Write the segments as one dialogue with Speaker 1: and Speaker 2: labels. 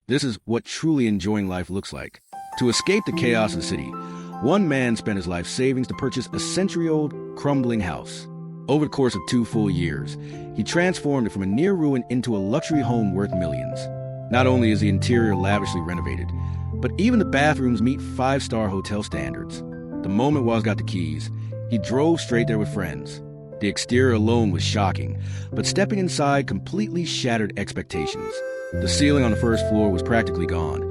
Speaker 1: This is what truly enjoying life looks like. To escape the chaos of the city, one man spent his life savings to purchase a century-old, crumbling house. Over the course of 2 full years, he transformed it from a near ruin into a luxury home worth millions. Not only is the interior lavishly renovated, but even the bathrooms meet 5-star hotel standards. The moment Woz got the keys, he drove straight there with friends. The exterior alone was shocking, but stepping inside completely shattered expectations. The ceiling on the first floor was practically gone.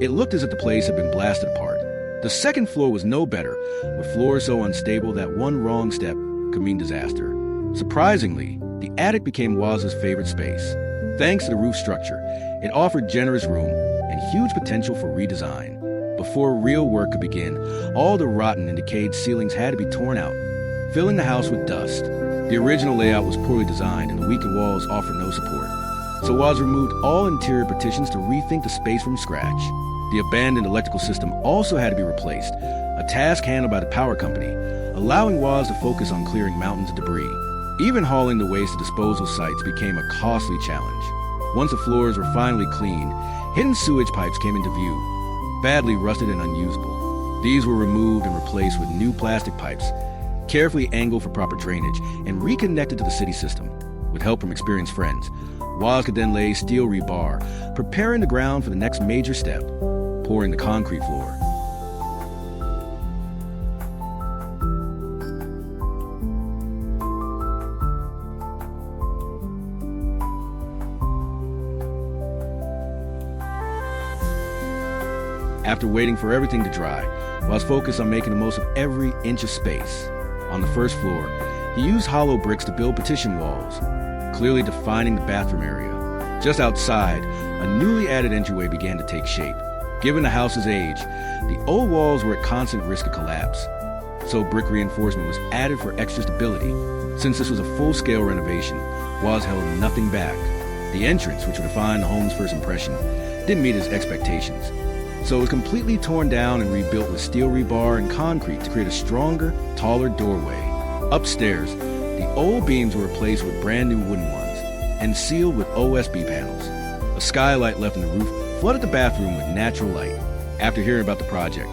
Speaker 1: It looked as if the place had been blasted apart. The second floor was no better, with floors so unstable that one wrong step could mean disaster. Surprisingly, the attic became Woz's favorite space. Thanks to the roof structure, it offered generous room and huge potential for redesign. Before real work could begin, all the rotten and decayed ceilings had to be torn out, filling the house with dust. The original layout was poorly designed and the weakened walls offered no support. So Woz removed all interior partitions to rethink the space from scratch. The abandoned electrical system also had to be replaced, a task handled by the power company, allowing Woz to focus on clearing mountains of debris. Even hauling the waste to disposal sites became a costly challenge. Once the floors were finally cleaned, hidden sewage pipes came into view, badly rusted and unusable. These were removed and replaced with new plastic pipes, carefully angled for proper drainage, and reconnected to the city system. With help from experienced friends, Woz could then lay steel rebar, preparing the ground for the next major step, pouring the concrete floor. After waiting for everything to dry, Woz focused on making the most of every inch of space. On the first floor, he used hollow bricks to build partition walls, clearly defining the bathroom area. Just outside, a newly added entryway began to take shape. Given the house's age, the old walls were at constant risk of collapse, so brick reinforcement was added for extra stability. Since this was a full-scale renovation, Woz held nothing back. The entrance, which would define the home's first impression, didn't meet his expectations. So it was completely torn down and rebuilt with steel rebar and concrete to create a stronger, taller doorway. Upstairs, the old beams were replaced with brand new wooden ones and sealed with OSB panels. A skylight left in the roof flooded the bathroom with natural light. After hearing about the project,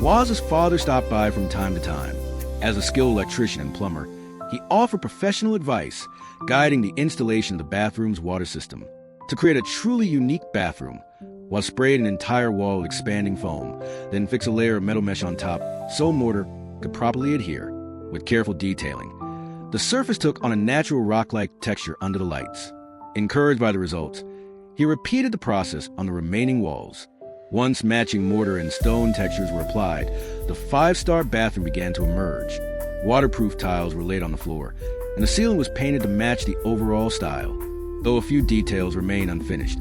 Speaker 1: Woz's father stopped by from time to time. As a skilled electrician and plumber, he offered professional advice, guiding the installation of the bathroom's water system. To create a truly unique bathroom, Woz sprayed an entire wall with expanding foam, then fixed a layer of metal mesh on top so mortar could properly adhere, with careful detailing. The surface took on a natural rock-like texture under the lights. Encouraged by the results, he repeated the process on the remaining walls. Once matching mortar and stone textures were applied, the 5-star bathroom began to emerge. Waterproof tiles were laid on the floor, and the ceiling was painted to match the overall style, though a few details remained unfinished.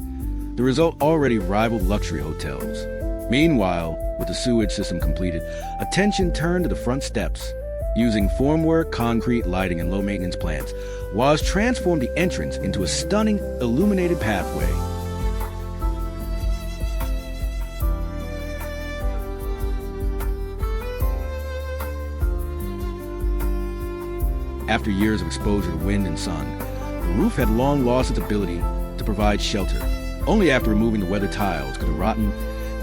Speaker 1: The result already rivaled luxury hotels. Meanwhile, with the sewage system completed, attention turned to the front steps. Using formwork, concrete, lighting, and low-maintenance plants, Woz transformed the entrance into a stunning, illuminated pathway. After years of exposure to wind and sun, the roof had long lost its ability to provide shelter. Only after removing the weathered tiles could the rotten,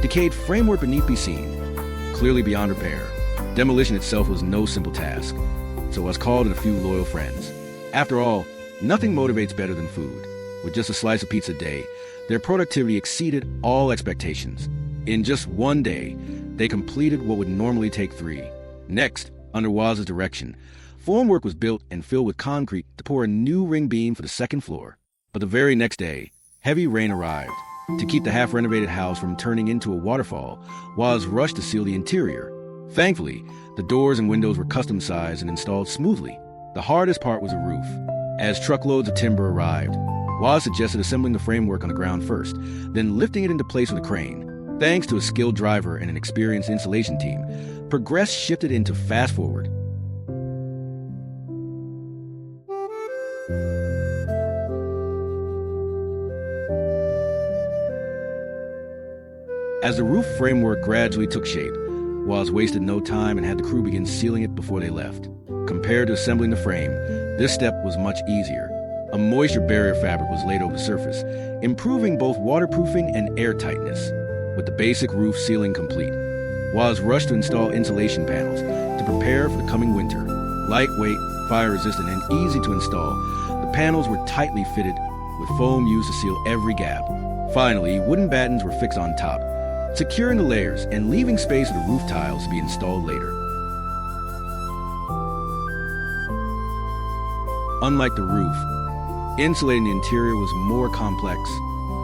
Speaker 1: decayed framework beneath be seen, clearly beyond repair. Demolition itself was no simple task, so Woz called in a few loyal friends. After all, nothing motivates better than food. With just a slice of pizza a day, their productivity exceeded all expectations. In just one day, they completed what would normally take 3. Next, under Woz's direction, formwork was built and filled with concrete to pour a new ring beam for the second floor. But the very next day, heavy rain arrived. To keep the half-renovated house from turning into a waterfall, Woz rushed to seal the interior. Thankfully, the doors and windows were custom-sized and installed smoothly. The hardest part was the roof. As truckloads of timber arrived, Woz suggested assembling the framework on the ground first, then lifting it into place with a crane. Thanks to a skilled driver and an experienced installation team, progress shifted into fast-forward. As the roof framework gradually took shape, Woz wasted no time and had the crew begin sealing it before they left. Compared to assembling the frame, this step was much easier. A moisture barrier fabric was laid over the surface, improving both waterproofing and airtightness. With the basic roof ceiling complete, Woz rushed to install insulation panels to prepare for the coming winter. Lightweight, fire-resistant, and easy to install, the panels were tightly fitted with foam used to seal every gap. Finally, wooden battens were fixed on top, securing the layers and leaving space for the roof tiles to be installed later. Unlike the roof, insulating the interior was more complex.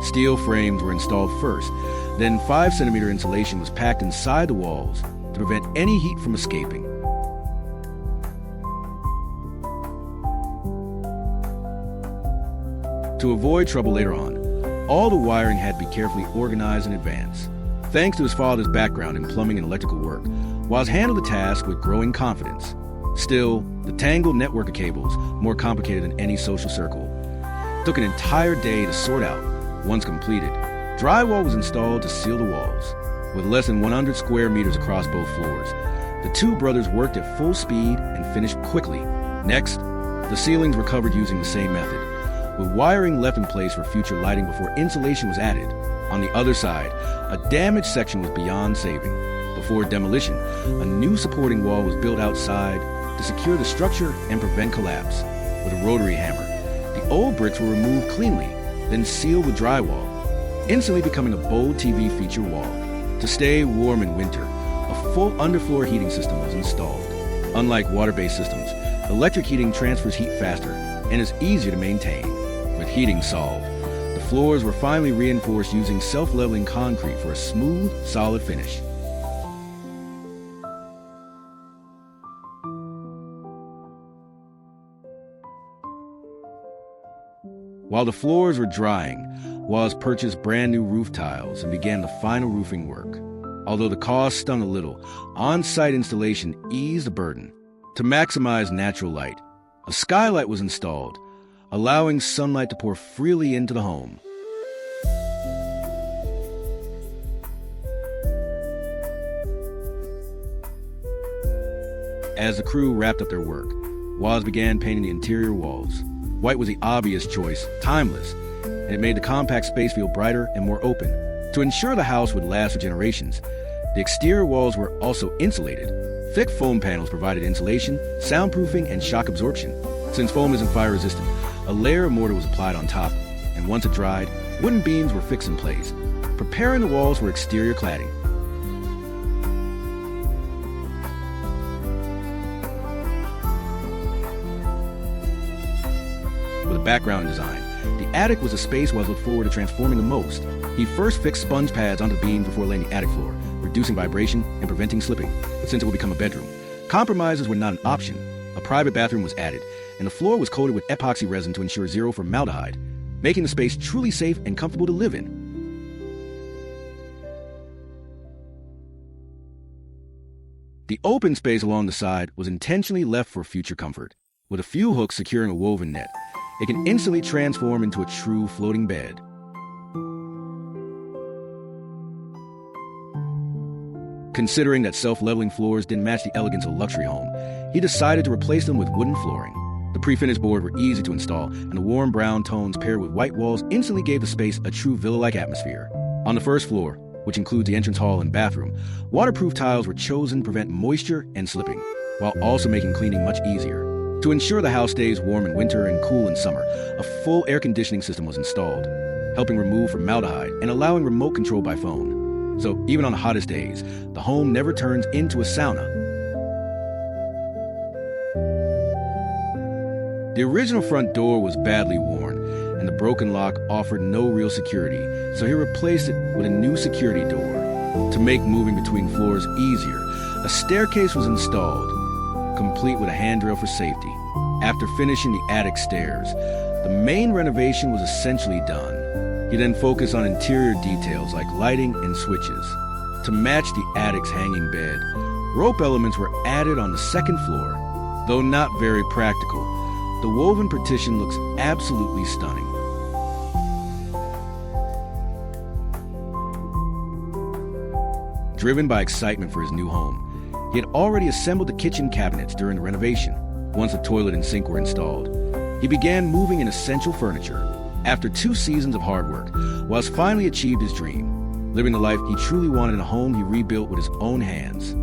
Speaker 1: Steel frames were installed first, then 5-centimeter insulation was packed inside the walls to prevent any heat from escaping. To avoid trouble later on, all the wiring had to be carefully organized in advance. Thanks to his father's background in plumbing and electrical work, Woz handled the task with growing confidence. Still, the tangled network of cables, more complicated than any social circle, took an entire day to sort out. Once completed, drywall was installed to seal the walls. With less than 100 square meters across both floors, the two brothers worked at full speed and finished quickly. Next, the ceilings were covered using the same method, with wiring left in place for future lighting before insulation was added. On the other side, a damaged section was beyond saving. Before demolition, a new supporting wall was built outside to secure the structure and prevent collapse. With a rotary hammer, the old bricks were removed cleanly, then sealed with drywall, instantly becoming a bold TV feature wall. To stay warm in winter, a full underfloor heating system was installed. Unlike water-based systems, electric heating transfers heat faster and is easier to maintain. With heating solved, the floors were finally reinforced using self-leveling concrete for a smooth, solid finish. While the floors were drying, Woz purchased brand new roof tiles and began the final roofing work. Although the cost stung a little, on-site installation eased the burden. To maximize natural light, a skylight was installed, allowing sunlight to pour freely into the home. As the crew wrapped up their work, Woz began painting the interior walls. White was the obvious choice, timeless, and it made the compact space feel brighter and more open. To ensure the house would last for generations, the exterior walls were also insulated. Thick foam panels provided insulation, soundproofing, and shock absorption. Since foam isn't fire-resistant, a layer of mortar was applied on top, and once it dried, wooden beams were fixed in place, preparing the walls for exterior cladding. With a background in design, the attic was a space Woz looked forward to transforming the most. He first fixed sponge pads onto the beams before laying the attic floor, reducing vibration and preventing slipping, since it would become a bedroom. Compromises were not an option. A private bathroom was added, and the floor was coated with epoxy resin to ensure zero formaldehyde, making the space truly safe and comfortable to live in. The open space along the side was intentionally left for future comfort. With a few hooks securing a woven net, it can instantly transform into a true floating bed. Considering that self-leveling floors didn't match the elegance of a luxury home, he decided to replace them with wooden flooring. The pre-finished boards were easy to install, and the warm brown tones paired with white walls instantly gave the space a true villa-like atmosphere. On the first floor, which includes the entrance hall and bathroom, waterproof tiles were chosen to prevent moisture and slipping, while also making cleaning much easier. To ensure the house stays warm in winter and cool in summer, a full air conditioning system was installed, helping remove formaldehyde and allowing remote control by phone. So even on the hottest days, the home never turns into a sauna. The original front door was badly worn, and the broken lock offered no real security, so he replaced it with a new security door. To make moving between floors easier, a staircase was installed, complete with a handrail for safety. After finishing the attic stairs, the main renovation was essentially done. He then focused on interior details like lighting and switches. To match the attic's hanging bed, rope elements were added on the second floor. Though not very practical, the woven partition looks absolutely stunning. Driven by excitement for his new home, he had already assembled the kitchen cabinets during the renovation. Once the toilet and sink were installed, He began moving in essential furniture. After 2 seasons of hard work, Waz finally achieved his dream, living the life he truly wanted in a home he rebuilt with his own hands.